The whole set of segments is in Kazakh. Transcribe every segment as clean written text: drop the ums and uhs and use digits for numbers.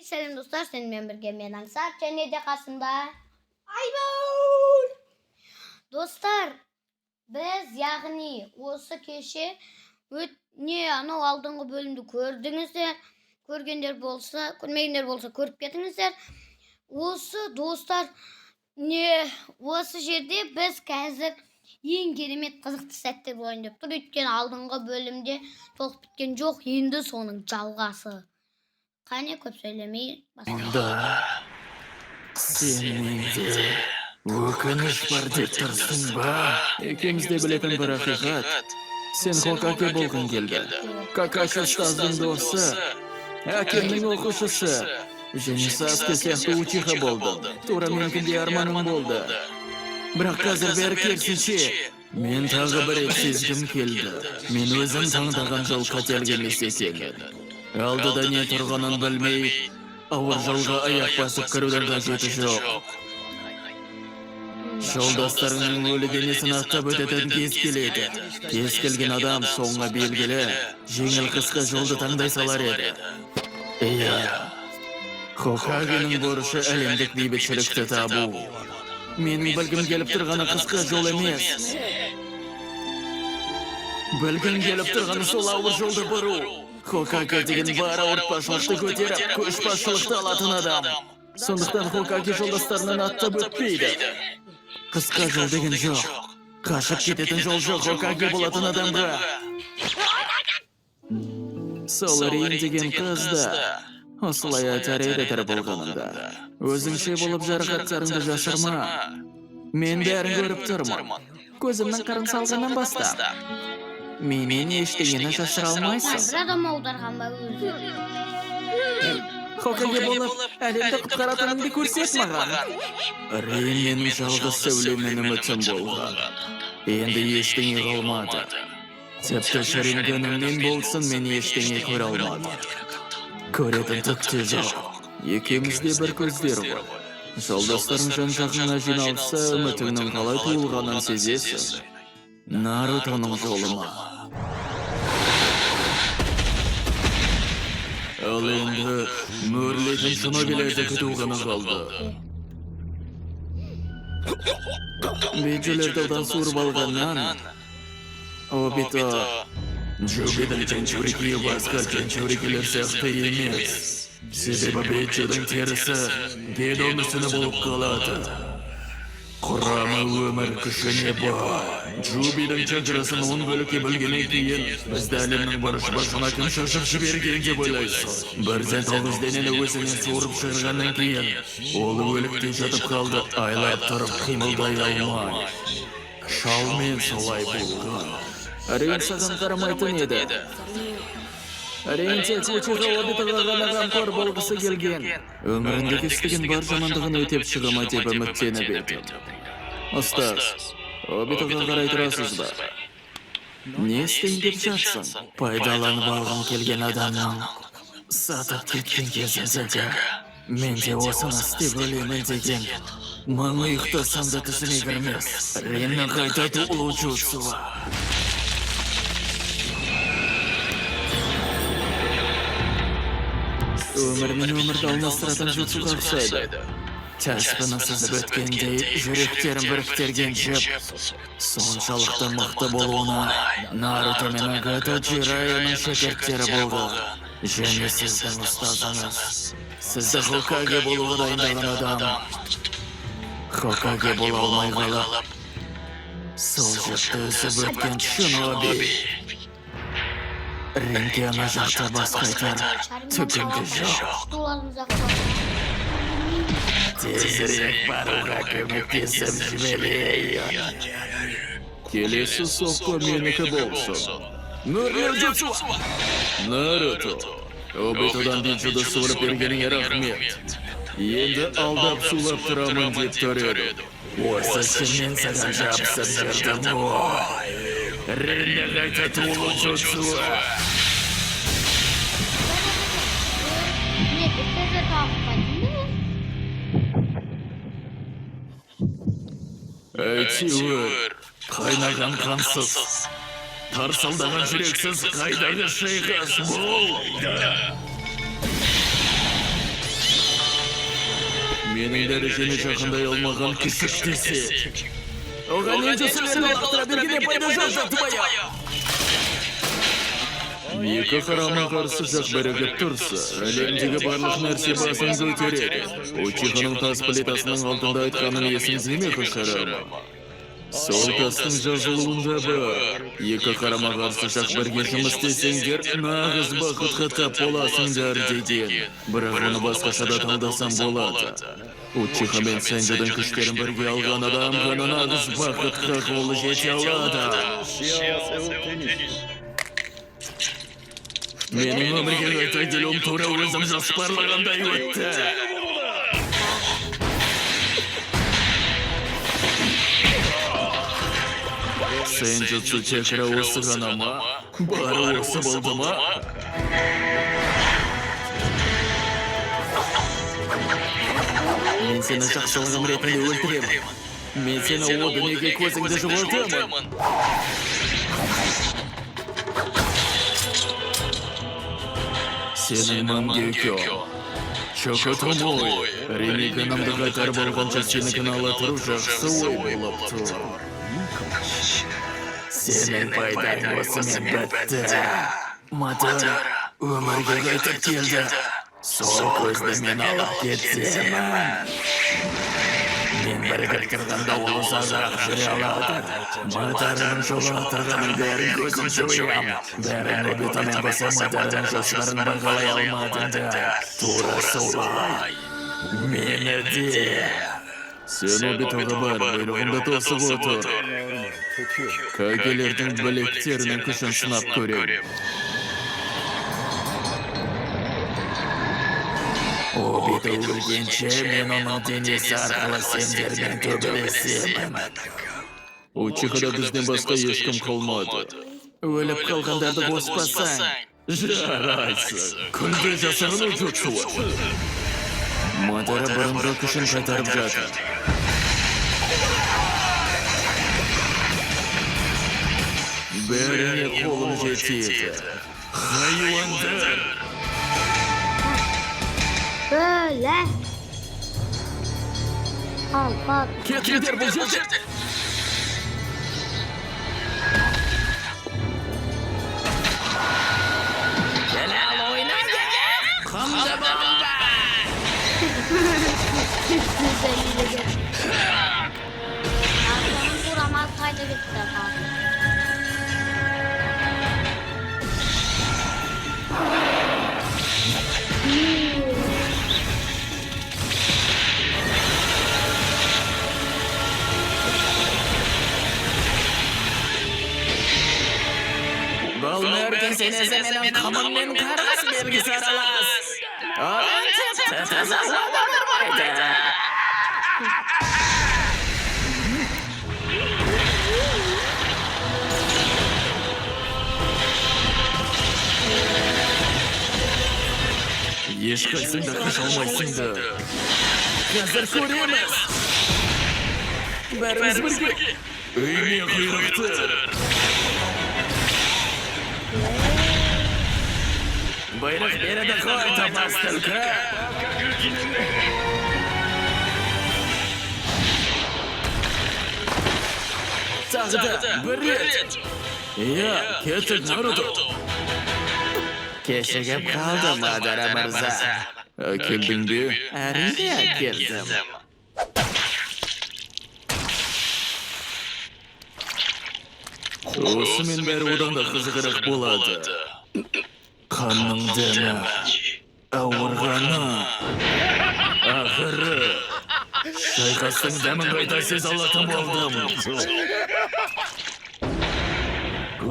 Selam dostlar, seninle birlikte men Ansar және де қасымда Айбаур! Dostlar, biz яғни осы кеше анау алдыңғы бөлімді көрдіңіздер. Көргендер болса, көрмегендер болса көріп кетіңіздер. Осы достар, осы жерде біз қазір ең керемет қызықты сәттер болайын деп тұр. Өйткені алдыңғы бөлімде толық біткен жоқ, енді соның жалғасы. Қане көп сөйлемей бастайық. Да, сенде өкініш бар деп тұрсың ба? Екеумізде білетін бір ақиқат. Сен Хокаге болғың келді. Какашы ұстаздың досы, әкемнің оқушысы. Және Саске сияқты учиха болды. Тура менікінде арманың болды. Бірақ қазір бәрі керісінше. Мен тағы бір рет сезгім келді. Мен өзім таңдаған жол қателік емес екенін. Алдыда не тұрғанын білмей, ауыр жолға аяқ басып кірудің қажеті жоқ. Жолдастарының өлі денесін аттап өтетін кез келеді. Кез келген адам соңға белгілі, жеңіл қысқа жолды таңдай салар еді. Иә, Хокагенің борышы әлемдік бейбітшілікті табу. Менің білгім келіп тұрғаны қысқа жол емес. Білгім келіп тұрғаны сол ауыр жолды бұру. Хокаге деген бар ауыртпашылықты көтеріп, көшбасшылықты алатын адам. Сондықтан Хокаге жолдастарынан аттап өтпейді. Қысқа жол деген жоқ. Қашып кететін жол жоқ Хокаге болатын адамға. Сол Рин деген қызды осылай айтар тірі болғанында. Өзіңше болып жарақаттарыңды жасырма. Мен бәрін көріп тұрмын. Көзімнің қырын салғаннан бастап. Менен ештеңені жасыра алмайсың. Бір адам аударған ба өзі? Хокаге болып, әлемді құтқаратыныңды көрсет маған. Рейн менің жалғыз сәулемен үмітім болған. Енді ештеңе қалмады. Тіпті шіренгенімнен болсын мен ештеңе көре алмадым. Көретін түкте жоқ. Екеумізде бір көздер ғой. Жолдастарың жан-жағыңа жиналса, үмітіңнің қалай туылғанын сезесің. Нарутоның жолыма. Ал енді мөрлейтін Шинобилерді күту ғана қалды. Бейджелерді одан суырып алғаннан, Обито Джубидің Ченчурики басқа Ченчурикилер сияқты емес. Себебі Бейджелдің терісі Гедо мүсіні болып қалады. Құрамы өмір күшіне бай. Джубидің чакрасын 10 бөлікке бөлгеннен кейін, бізді әлемнің барыш-баршына кім шашып жіберген деп ойлайсың. Бірден 9 денені өзінен суырып шырғаннан кейін, ол өлікте жатып қалды, айлап тұрып қимылдай алмай. Шалмен солай болған. Рейн саған қарамайтын еді. Рейн тек Учиха Обитоға ғана қамқор болғысы келген. Өміріндегі істеген бар жамандығын өтеп шығыма деп үміттеніп еді. Ұстаз, Обитоға қарай тұрасыз ба? Не істейін деп жатсың? Пайдаланып алғым келген адамның сатып кеткен кезіндегі. Мен де осыны істеп өлемін деген. Мың ұйықтасам да түсіне кірмес. Рейннің қайта туылу jutsuы. Өмір мен өмірді алмастыратын jutsuға ұқсайды. Тәспіні сызып өткендей, жүректерін біріктірген жіп. Соншалықты мықты болуына Наруто мен Агата Джирайяның шәкірттері болды. Және сіздің ұстазыңыз. Сізді Хокаге болуға дайындаған адам. Хокаге бола алмай қалып, сол жіпті үзіп өткен Шиноби. Ренге ана жақта бас қайтар, түкінді жоқ. Тезірек баруға көмектесіп жіберейін. Келесі соққы менікі болсын. Мөрлеу jutsuы! Наруто, Обитодан Биджуды суырып бергеніңе рахмет. Енді алдап сулап тұрамын деп тұр еді. Осы шынмен саған жабысып жүрдім ғой. Ренне қайта туылу jutsuы! Әйтеуір, қайнаған қансыз, тарсылдаған жүрексіз қайдағы шайқас болды. Менің дәрежеме жақындай алмаған күшік десе. Оған не жүсілерді лақтыра бергене пайда жоқ жатыбая. Екі қарама қарсы жақ бірігіп тұрса, әлемдегі барлық нәрсе басын көтереді. Учиханың тас плитасының алдында айтқанын есіңізге ме қошарама? Сол тастың жазылуында бар. Екі қарама қарсы жақ бірге жұмыс істесеңдер, нағыз бақытқа тап боласыңдар деген. Бірақ оны басқаша да таңдасам болады. Учиха мен Сэнджидің күштерін бірге алған адам ғана нағыз бақытқа қолы жете алады. Менің өмірге қайта келуім тура өзім жоспарлағандай өтті. Сэнджитсу чакра осы ғана ма? Бары осы болды ма? Мен сені жақсылығым ретінде өлтіремін. Мен сені о дүниеге көзіңді жоғалтамын. Сенің Мангекё. Чокотомой. Ремиганымды қайтар болғанша сенікін ала тұру жақсы ой болып тұр. Сенің пайдаң осымен бітті. Матара, өмірге қайтып келді. Сол көзді мен алып кетсемін. Мен бірігіп тұрғанда ол ұзақ жүре алады. Матараның жолға тұрғанын бәрін көзім жоям. Бәрін обетамен қоса Матараның жоспарын бағалай алмадыңды. Тура солай. Мені де. Сен обетаға бар, бұйрығымды тосып отыр. Кагелердің білектерінің күшін сынап көрем. Обеті өлгенше мен оның денесі арқылы сендермен төбелесемін. Учихада бізден басқа ешкім қалмады. Өліп қалғандарды қоспасаң. Жарайсың. Күнде жасағын ұжытсуы. Матара бұрынғы күшін қайтарып жатыр. Бәріне қолым жетеді. Хайуандар! Böyle. Al bak. Кетіңдер бұл жерде! Gel oyna gel! Қамда бомба! Arkamın duramaz kaydı gitti. Бұл мөрдің сенесі менің қамыммен қарғас белгісі аралас. Оған тіпті тазалауға бармайды. Ешқайсың да қаша алмайсың да. Қазір көреміз. Бәріміз бірге. Үйме құйрықтыр. Бұйрық береді қой топас түлкі. Тағы да бір рет. Иә, кеттік Наруто. Кешігіп қалдым, Мадара мырза. Әкелдің бе? Әрине әкелдім. Осымен бәрі одан да қызығырақ болады. Қанның дәмі, ауырғаны, ақыры, шайқастың дәмін қайта сезе алатын болдым.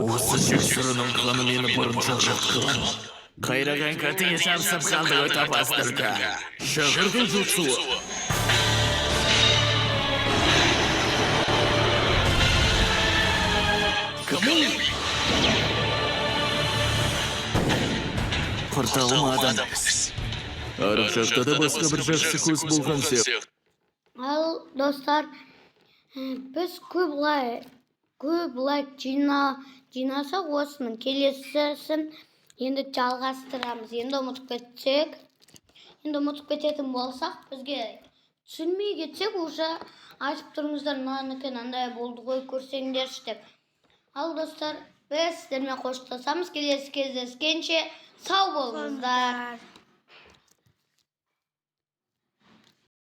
Осы жексұрының қаны мені бұрынша жатқан. Қайраған кәтіңе шарсып қалды өта бастырды. Шағырдың жұтсуы. Кімің? Құрталмадым. Арық жақта да басқа бір жақсы көз болған сияқты. Al dostlar, biz көп лайк жинасақ осының келесісін енді жалғастырамыз. Енді ұмытып кететін болсақ, бізге Düşünmeye geçsek uşa açıp durumuzdan manıken anday boldu koy көрсеңдер деп. Al dostlar, biz sizlerle hoşlaşamız. Kelesi кездескенше sağ bolыңızlar.